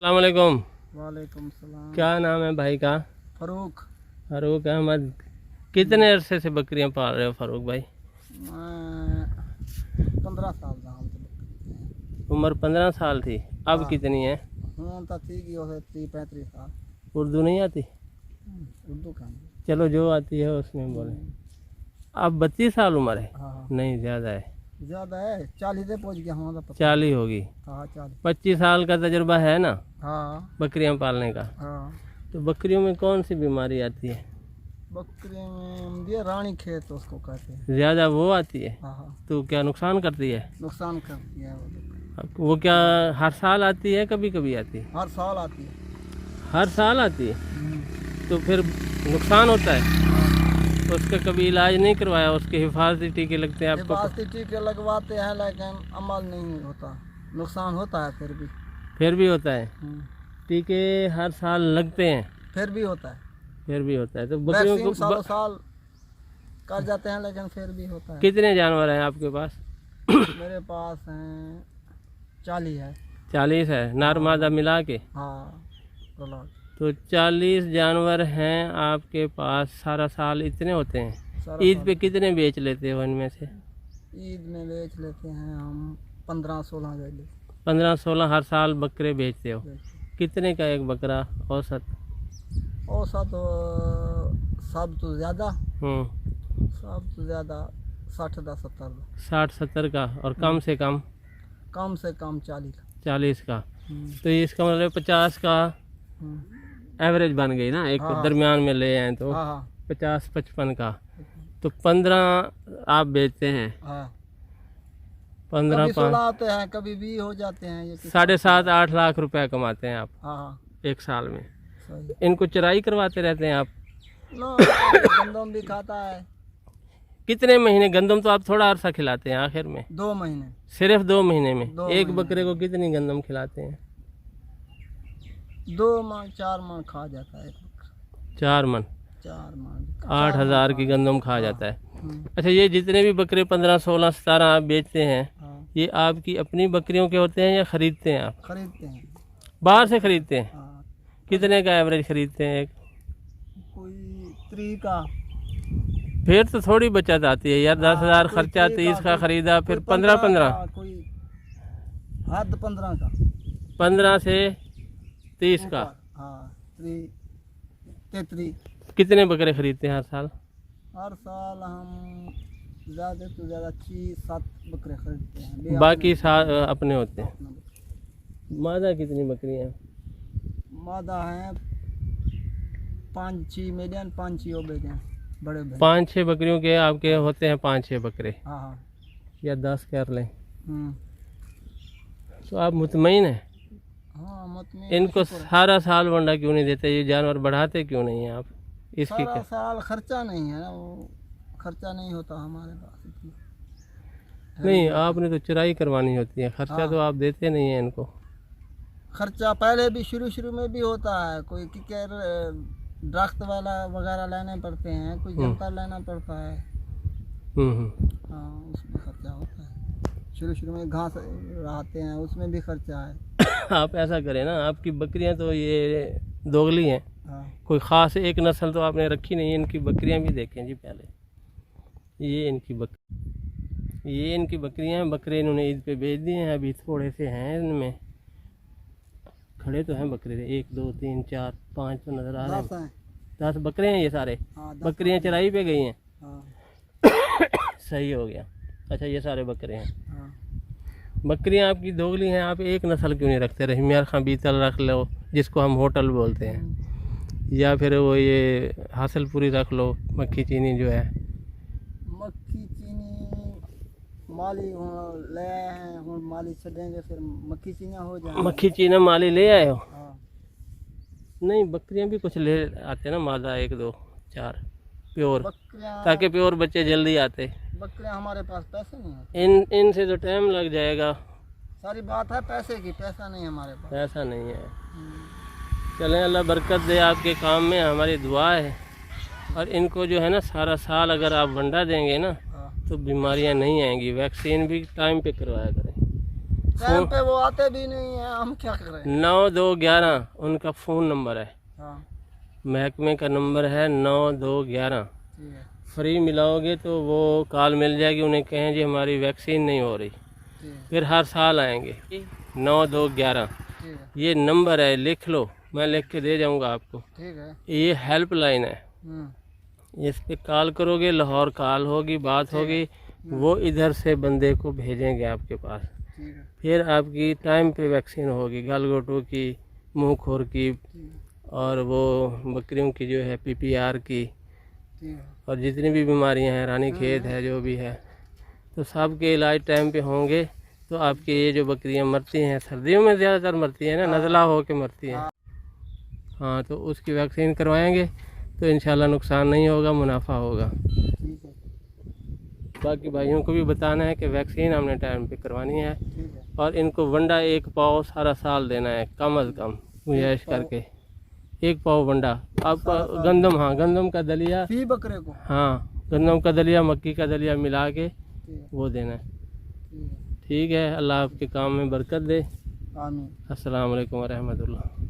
अस्सलाम वालेकुम। वालेकुम सलाम। क्या नाम है भाई का? फरूक। फारूक अहमद। कितने अरसे से बकरियां पाल रहे हो फारूक भाई? मैं 15 साल का हूँ। उम्र 15 साल थी, अब हाँ। कितनी है? हूँ तो ठीक ही हो 30-35 साल। उर्दू नहीं आती? उर्दू का चलो जो आती है उसमें बोले। अब 32 साल उम्र है? हाँ नहीं, ज़्यादा है। ज़्यादा है, 40 से पहुँच गया हूँ। 40 होगी। हाँ 40। 25 साल का तजुर्बा है ना हाँ बकरियां पालने का? हाँ। तो बकरियों में कौन सी बीमारी आती है? बकरी में ये रानी खेत उसको कहते हैं। ज़्यादा वो आती है? हाँ हाँ, तो क्या नुकसान करती है? नुकसान करती है वो। वो क्या हर साल आती है कभी कभी आती है? हर साल आती है। हर साल आती है तो फिर नुकसान होता है? तो उसका कभी इलाज नहीं करवाया? उसके हिफाजती टीके लगते हैं आपको? हिफाजती टीके लगवाते हैं लेकिन अमल नहीं होता, नुकसान होता है फिर भी। फिर भी होता है? टीके हर साल लगते हैं फिर भी होता है। फिर भी होता है तो बकरियों वैक्सीन सालों को साल कर जाते हैं लेकिन फिर भी होता है। कितने जानवर हैं आपके पास? मेरे पास हैं 40 है। 40 है, नर मादा मिला के? हाँ बोलो। तो 40 जानवर हैं आपके पास, सारा साल इतने होते हैं? सारा ईद साल। पे कितने बेच लेते हो इनमें से? ईद में बेच लेते हैं हम 15-16 गैले 15-16 हर साल बकरे बेचते हो? बेचते। कितने का एक बकरा औसत? औसत तो सब तो ज़्यादा, हम्म सब तो ज़्यादा 60-70। 60-70 का, और कम से कम? कम से कम 40। 40 का। तो इसका मतलब 50 का एवरेज बन गई ना, एक हाँ। दरमियान में ले आए तो हाँ हाँ 50-55 का। तो 15 आप बेचते हैं? हाँ। 15 कभी 16 आते हैं, कभी 20 हो जाते हैं। ये 7.5-8 लाख रुपया कमाते हैं आप हाँ हाँ एक साल में। सही। इनको चराई करवाते रहते हैं आप? ना गंदम भी खाता है। कितने महीने? गंदम तो आप थोड़ा अरसा खिलाते हैं आखिर में। 2 महीने। सिर्फ 2 महीने में? 2 एक महीने। बकरे को कितनी गंदम खिलाते हैं? 2 मन 4 मन खा जाता है एक बकरा। 4 मन? 4 मन 8,000 की गंदम खा जाता है। हम्म, अच्छा, ये जितने भी बकरे 15, 16, 17 आप बेचते हैं, हाँ ये आपकी अपनी बकरियों के होते हैं या खरीदते हैं आप? खरीदते हैं। बाहर से खरीदते हैं? हाँ कितने का एवरेज खरीदते हैं एक? कोई 3 का। फिर तो थोड़ी बचत आती है यार। 10,000 कोई खर्चा, 3 30 का कोई- खरीदा, फिर कोई 15-15? का, कोई हद 15 का। 15 से 30 का। ऊपर, हाँ 33। कितने बकरे खरीदते हैं हर साल? हर साल हम ज़्यादा तो ज़्यादा 6-7 बकरे खरीदते हैं। बाकी अपने होते हैं। अपना बकरा। मादा कितनी बकरियां हैं? मादा हैं 5-6 मीडियम, 5-6 बेटे हैं बड़े बड़े। 5-6 बकरियों के आपके होते हैं 5-6 बकरे, हाँ हाँ। या 10 कर लें हम्म, तो आप मुतमईन हैं? हाँ मत में इनको सारा साल वंडा क्यों नहीं देते? ये जानवर बढ़ाते क्यों नहीं हैं आप? इसकी सारा क्या? साल खर्चा नहीं है ना, वो खर्चा नहीं होता हमारे पास इतना। नहीं, आपने तो चराई करवानी होती है, खर्चा हाँ। तो आप देते नहीं हैं इनको। खर्चा पहले भी शुरू में भी होता है, कोई किकर दरख्त वाला वगैरह लेने पड़ते हैं, कोई जंतर लेना पड़ता है। हाँ उसमें खर्चा होता है। शुरू में घास रहते हैं, उसमें भी खर्चा है। आप ऐसा करें ना, आपकी बकरियां तो ये दोगली हैं, हाँ कोई ख़ास एक नस्ल तो आपने रखी नहीं है। इनकी बकरियां भी देखें जी पहले। ये इनकी बकरियां हैं। बकरे इन्होंने ईद पे भेज दिए हैं, अभी थोड़े से हैं इनमें। खड़े तो हैं बकरे, 1 2 3 4 5 तो नज़र आ रहे 10 हैं। हैं। 10 बकरे हैं ये सारे। हाँ 10 बकरियां चराई पे गई हैं? हाँ सही हो गया। अच्छा, ये सारे बकरे हैं। हाँ। बकरियां आपकी दोगली हैं, आप एक नस्ल क्यों नहीं रखते? रहीमियार खां बीतल रख लो, जिसको हम होटल बोलते हैं, या फिर वो ये हासिलपुरी रख लो, मक्खी चीनी जो है। मक्खी चीनी माली ले आए हैं, हम माली छेंगे फिर मक्खी चीनी हो जाए। मक्खी चीना माली ले आए हो? हाँ नहीं, बकरियां भी कुछ ले आते ना, मादा 1 2 4 प्योर, बकरियाँ ताकि प्योर बच्चे जल्दी आते। बकरियाँ हमारे पास पैसे नहीं होते। इनसे तो टाइम लग जाएगा। सारी बात है पैसे की, पैसा नहीं हमारे पास। ऐसा नहीं है। चलें, अल्लाह बरकत दे आपके काम में, हमारी दुआ है। और इनको जो है ना, सारा साल अगर आप वंडा देंगे ना, हाँ तो बीमारियां नहीं आएंगी। वैक्सीन भी टाइम पे करवाया करें। टाइम पे वो आते भी नहीं है, हम क्या करें। 9211 उनका फ़ोन नंबर है, हाँ महकमे का नंबर है 9211। ठीक है फ्री मिलाओगे तो वो कॉल मिल जाएगी, उन्हें कहें जी हमारी वैक्सीन नहीं हो रही, ठीक है फिर हर साल आएंगे। 9211 ठीक है ये नंबर है, लिख लो, मैं लिख के दे जाऊंगा आपको। ठीक है। ये हेल्प लाइन है, इस पे कॉल करोगे, लाहौर कॉल होगी, बात होगी, वो इधर से बंदे को भेजेंगे आपके पास, ठीक है फिर आपकी टाइम पे वैक्सीन होगी, गलगोटों की, मुंह खोर की, और वो बकरियों की जो है PPR की, ठीक है और जितनी भी बीमारियां हैं, रानी खेत है, जो भी है, तो सब के इलाज टाइम पे होंगे। तो आपकी ये जो बकरियां मरती हैं, सर्दियों में ज़्यादातर मरती हैं ना, नज़ला हो के मरती हैं, हाँ, तो उसकी वैक्सीन करवाएंगे तो इंशाल्लाह नुकसान नहीं होगा, मुनाफा होगा। ठीक है बाकी भाइयों को भी बताना है कि वैक्सीन हमने टाइम पे करवानी है, ठीक है। और इनको वंडा 1 पाव सारा साल देना है, कम अज़ कम गुंजाइश करके 1 पाव वंडा। आप गंदम, हाँ, गंदम का दलिया, फी बकरे को, हाँ, गंदम का दलिया, मक्की का दलिया मिला के ठीक है वो देना है। ठीक है। ठीक है, अल्लाह आपके काम में बरकत दे। आमीन। अस्सलाम वालेकुम व रहमतुल्लाह।